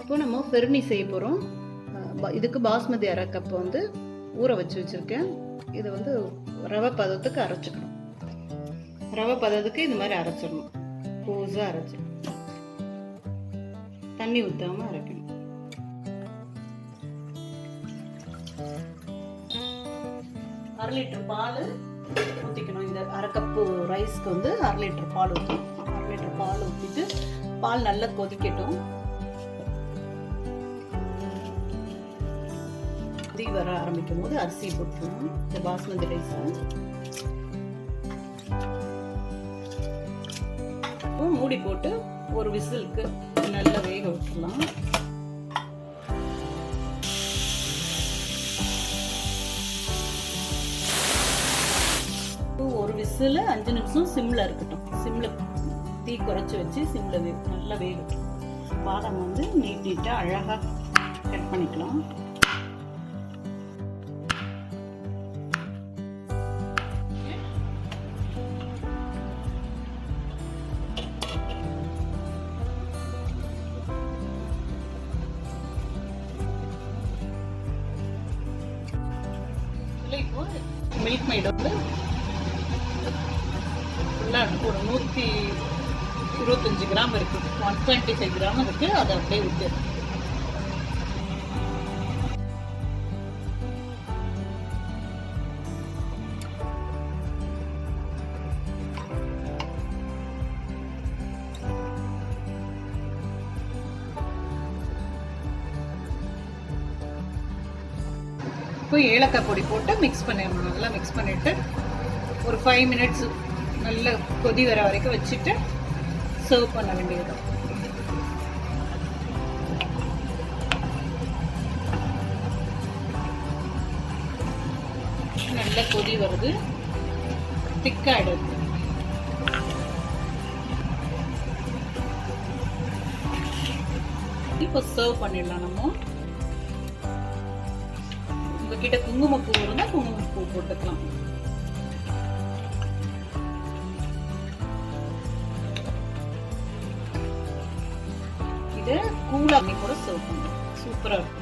இப்போ நம்ம ஃபெர்னி செய்ய போகிறோம். இதுக்கு பாஸ்மதி அரை கப் வந்து ஊற வச்சுருக்கேன். இதை வந்து ரவை பதத்துக்கு அரைச்சிக்கணும். ரவை பதத்துக்கு இந்த மாதிரி அரைச்சிடணும். கோஸாக அரைச்சிடணும், தண்ணி ஊற்றாமல் அரைக்கணும். அரை லிட்டர் பால் ஊற்றிக்கணும். இந்த அரை கப்பு ரைஸ்க்கு வந்து அரை லிட்டர் பால் ஊற்றணும். அரை லிட்டர் பால் ஊற்றிட்டு பால் நல்லா கொதிக்கட்டும். கொதி வர ஆரம்பிக்கும் போது அரிசி போட்டுருவோம். இந்த பாஸ்மதி ரைஸை மூடி போட்டு ஒரு விசிலுக்கு நல்லா வேக விட்டுலாம். ஒரு விசில் 5 நிமிஷம் சிம்ல இருக்கட்டும். சிம்ல தீ குறைச்சி வச்சு சிம்ல நல்லா வேகட்டும். பாதாம் வந்து நீட்டா அழகா கட் பண்ணிக்கலாம். இப்போ மில்க் மைட் வந்து ஒரு 125 கிராம் இருக்கு, 125 கிராம் இருக்கு. அதை அப்படியே விட்டு இப்போ ஏலக்காய் பொடி போட்டு மிக்ஸ் பண்ணிடணும். நல்லா மிக்ஸ் பண்ணிட்டு ஒரு 5 மினிட்ஸ் நல்ல கொதி வர வரைக்கும் வச்சுட்டு சர்வ் பண்ண வேண்டியது. நல்ல கொதி வருது, திக்காயிடுது. இப்போ சர்வ் பண்ணிடலாம். நம்ம உங்ககிட்ட குங்குமப்பூ இருந்தால் குங்குமப்பூ போட்டுக்கலாம். இதை கூலா பண்ணி கூட சர்வ் பண்ணலாம். சூப்பரா இருக்கும்.